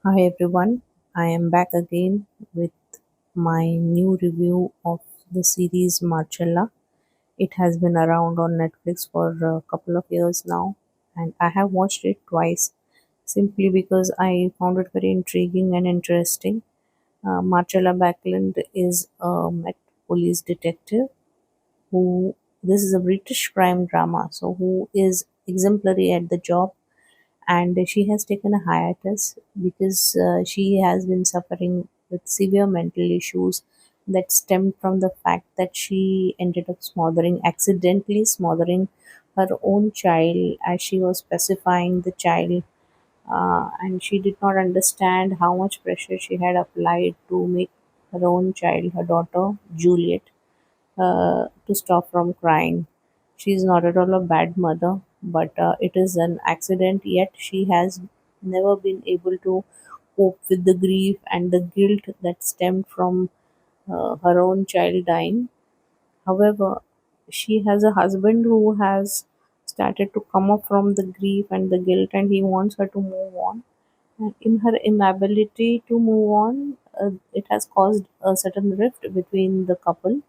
Hi everyone, I am back again with my new review of the series Marcella. It has been around on Netflix for a couple of years now, and I have watched it twice simply because I found it very intriguing and interesting. Marcella Backland is a Met police detective who this is a British crime drama, so who is exemplary at the job, and she has taken a hiatus because she has been suffering with severe mental issues that stemmed from the fact that she ended up accidentally smothering her own child as she was pacifying the child, and she did not understand how much pressure she had applied to make her own child, her daughter Juliet, to stop from crying. She is not at all a bad mother, but it is an accident, yet she has never been able to cope with the grief and the guilt that stemmed from her own child dying. However, she has a husband who has started to come up from the grief and the guilt, and he wants her to move on. And in her inability to move on, it has caused a certain rift between the couple,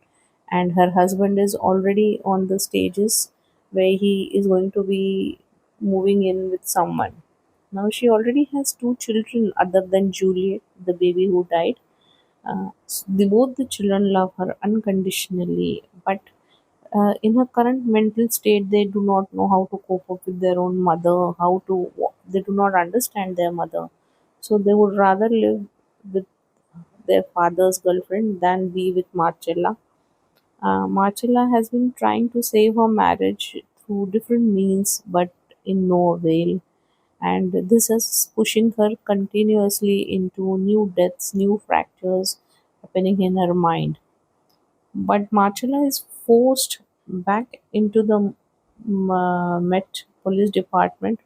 and her husband is already on the stages where he is going to be moving in with someone. Now she already has two children other than Juliet, the baby who died. Both the children love her unconditionally, but in her current mental state, they do not know how to cope up with their own mother. They do not understand their mother, so they would rather live with their father's girlfriend than be with Marcella. Marcella has been trying to save her marriage through different means, but in no avail. And this is pushing her continuously into new deaths, new fractures happening in her mind. But Marcella is forced back into the Met Police Department,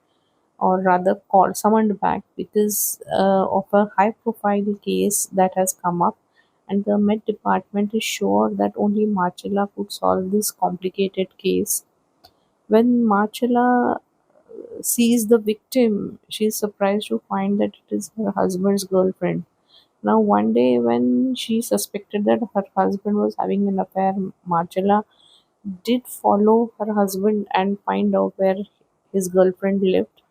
or rather called summoned back because of a high profile case that has come up, and the Met Department is sure that only Marcella could solve this complicated case. When Marcella sees the victim, she is surprised to find that it is her husband's girlfriend. Now, one day when she suspected that her husband was having an affair, Marcella did follow her husband and find out where his girlfriend lived.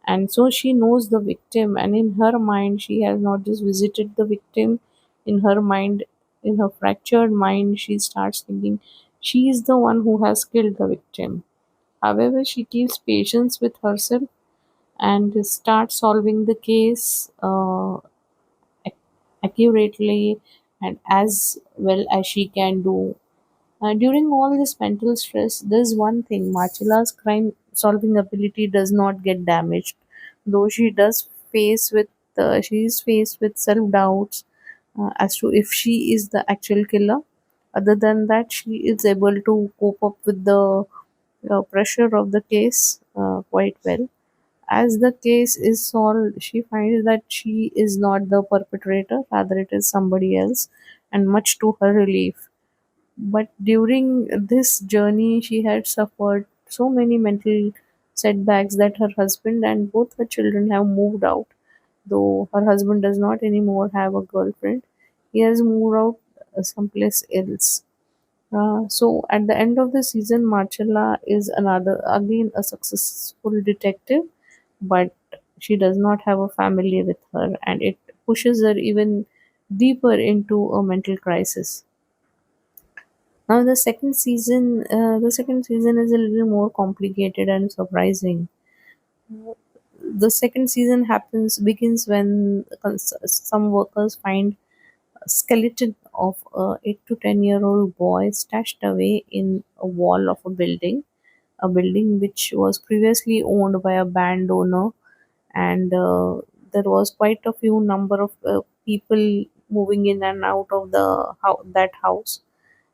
And so she knows the victim, and in her mind, she has not just visited the victim. In her mind, in her fractured mind, she starts thinking she is the one who has killed the victim. However, she keeps patience with herself and starts solving the case accurately and as well as she can do. During all this mental stress, there's one thing: Marcella's crime solving ability does not get damaged, though she is faced with self doubts as to if she is the actual killer. Other than that, she is able to cope up with the pressure of the case quite well. As the case is solved, she finds that she is not the perpetrator, rather, it is somebody else, and much to her relief. But during this journey, she had suffered so many mental setbacks that her husband and both her children have moved out. Though her husband does not anymore have a girlfriend, he has moved out someplace else. So at the end of the season, Marcella is another again a successful detective, but she does not have a family with her, and it pushes her even deeper into a mental crisis. Now the second season is a little more complicated and surprising. The second season begins when some workers find a skeleton of a 8 to 10-year-old boy stashed away in a wall of a building which was previously owned by a band owner, and there was quite a few number of people moving in and out of that house.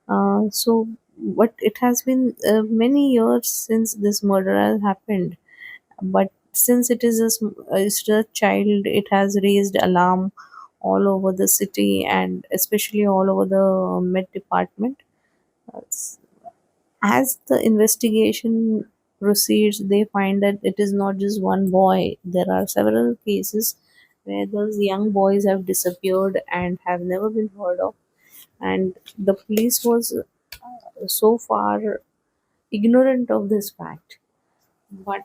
But it has been many years since this murder has happened. But since it's a child, it has raised alarm all over the city and especially all over the Met Department. As the investigation proceeds, they find that it is not just one boy. There are several cases where those young boys have disappeared and have never been heard of, and the police was so far ignorant of this fact. But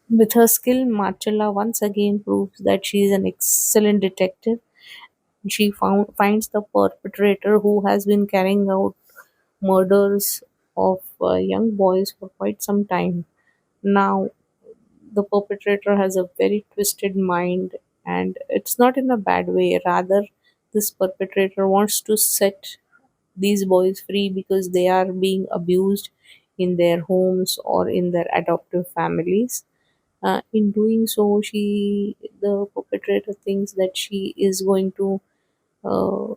with her skill, Marcella once again proves that she is an excellent detective. She finds the perpetrator who has been carrying out murders of young boys for quite some time. Now, the perpetrator has a very twisted mind, and it's not in a bad way. Rather, this perpetrator wants to set these boys free because they are being abused in their homes or in their adoptive families. In doing so, the perpetrator thinks that she is going to uh,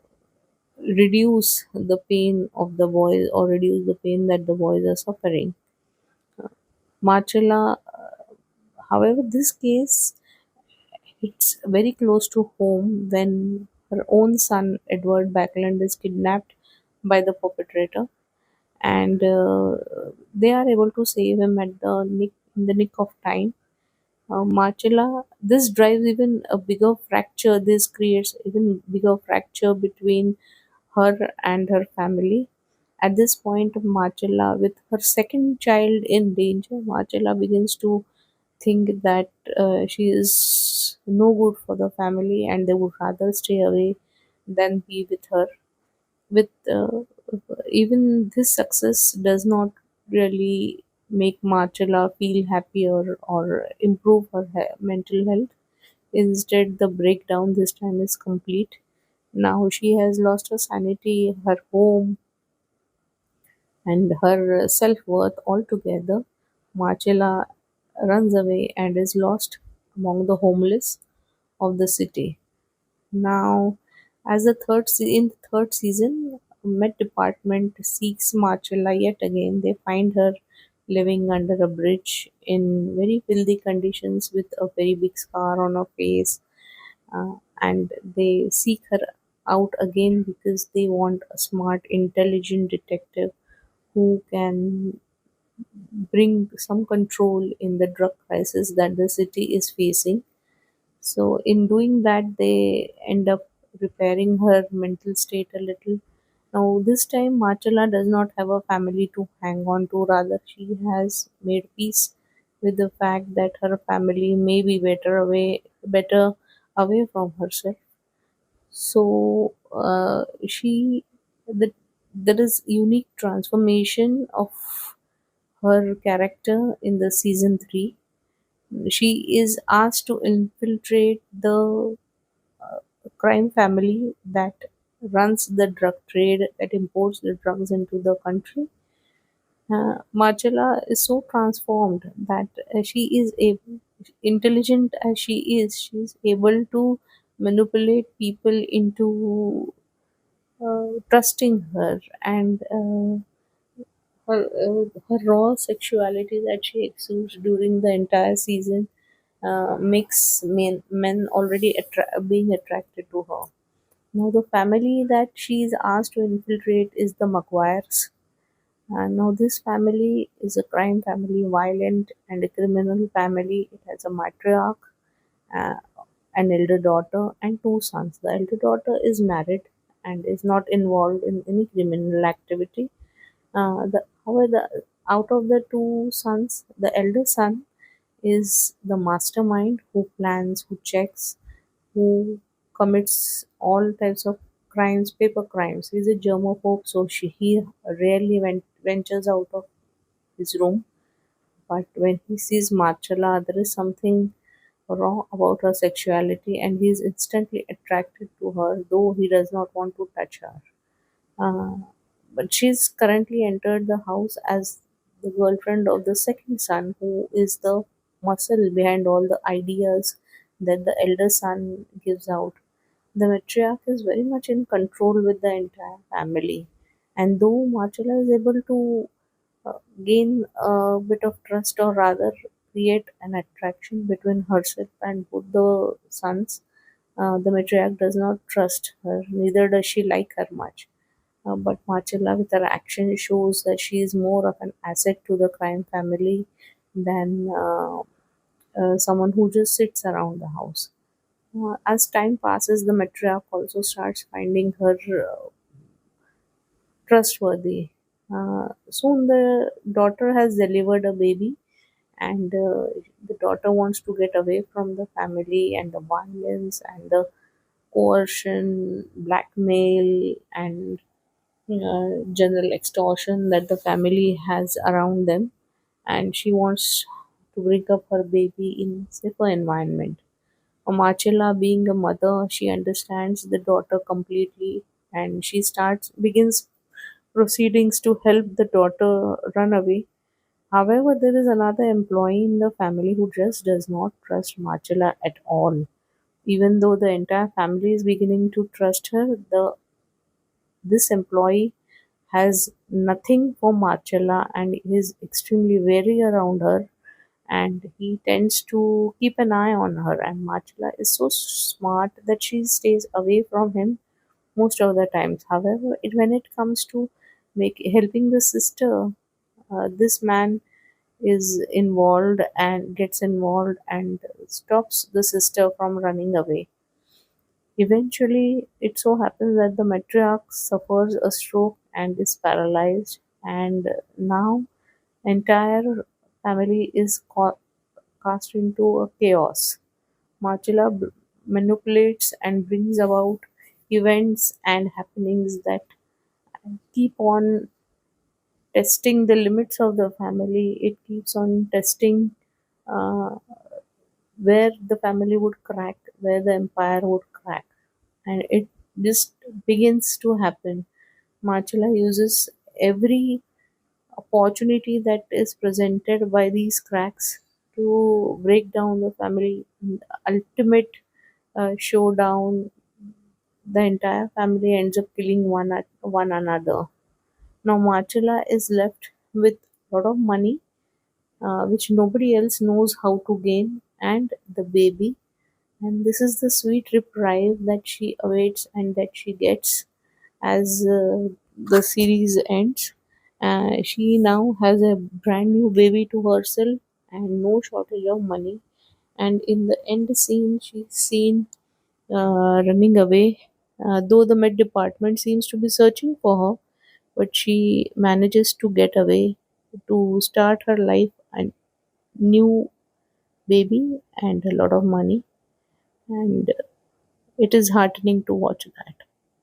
reduce the pain of the boys or reduce the pain that the boys are suffering. Marcella, however, this case it's very close to home when her own son Edward Backland is kidnapped by the perpetrator, and they are able to save him at in the nick of time. Marcella, this drives even a bigger fracture. This creates even bigger fracture between her and her family. At this point, Marcella, with her second child in danger, Marcella begins to think that she is no good for the family and they would rather stay away than be with her. With even this success does not really make Marcella feel happier or improve her mental health. Instead, the breakdown this time is complete. Now she has lost her sanity, her home, and her self worth altogether. Marcella runs away and is lost among the homeless of the city. Now, as in the third season, Met Department seeks Marcella yet again. They find her living under a bridge in very filthy conditions with a very big scar on her face, and they seek her out again because they want a smart, intelligent detective who can bring some control in the drug crisis that the city is facing. So, in doing that, they end up repairing her mental state a little. Now, this time, Marcella does not have a family to hang on to, rather, she has made peace with the fact that her family may be better away from herself. So, that there is unique transformation of her character in the season 3. She is asked to infiltrate the crime family that runs the drug trade that imports the drugs into the country. Marcella is so transformed that she is able, intelligent as she is able to manipulate people into trusting her, and her raw sexuality that she exudes during the entire season makes men already being attracted to her. Now, the family that she is asked to infiltrate is the Maguires. Now, this family is a crime family, violent and a criminal family. It has a matriarch, uh, an elder daughter, and two sons. The elder daughter is married and is not involved in any criminal activity. Out of the two sons, the elder son is the mastermind who plans, who checks, who commits all types of crimes, paper crimes. He's a germaphobe, so he rarely ventures out of his room. But when he sees Marcella, there is something wrong about her sexuality, and he is instantly attracted to her, though he does not want to touch her. Uh, but she's currently entered the house as the girlfriend of the second son, who is the muscle behind all the ideas that the elder son gives out. The matriarch is very much in control with the entire family, and though Marcella is able to gain a bit of trust, or rather create an attraction between herself and both the sons, the matriarch does not trust her, neither does she like her much. But Marcella, with her action, shows that she is more of an asset to the crime family than someone who just sits around the house. As time passes, the matriarch also starts finding her trustworthy. Soon, the daughter has delivered a baby, and the daughter wants to get away from the family and the violence and the coercion, blackmail, and general extortion that the family has around them, and she wants to bring up her baby in safer environment. Marcella, being a mother, she understands the daughter completely, and she starts begins proceedings to help the daughter run away. However, there is another employee in the family who just does not trust Marcella at all. Even though the entire family is beginning to trust her, the this employee has nothing for Marcella and is extremely wary around her, and he tends to keep an eye on her. And Marcella is so smart that she stays away from him most of the times. However, when it comes to helping the sister, this man is involved and gets involved and stops the sister from running away. Eventually, it so happens that the matriarch suffers a stroke and is paralyzed, and now entire family is cast into a chaos. Marcella manipulates and brings about events and happenings that keep on testing the limits of the family. It keeps on testing uh, where the family would crack, where the empire would crack, and it just begins to happen. Marcella uses every opportunity that is presented by these cracks to break down the family. In the ultimate showdown, the entire family ends up killing one another. Now Marcella is left with a lot of money, which nobody else knows how to gain, and the baby. And this is the sweet reprieve that she awaits and that she gets as the series ends. She now has a brand new baby to herself and no shortage of money. And in the end scene, she's seen running away, though the Met Department seems to be searching for her, but she manages to get away to start her life and new baby and a lot of money. And it is heartening to watch that.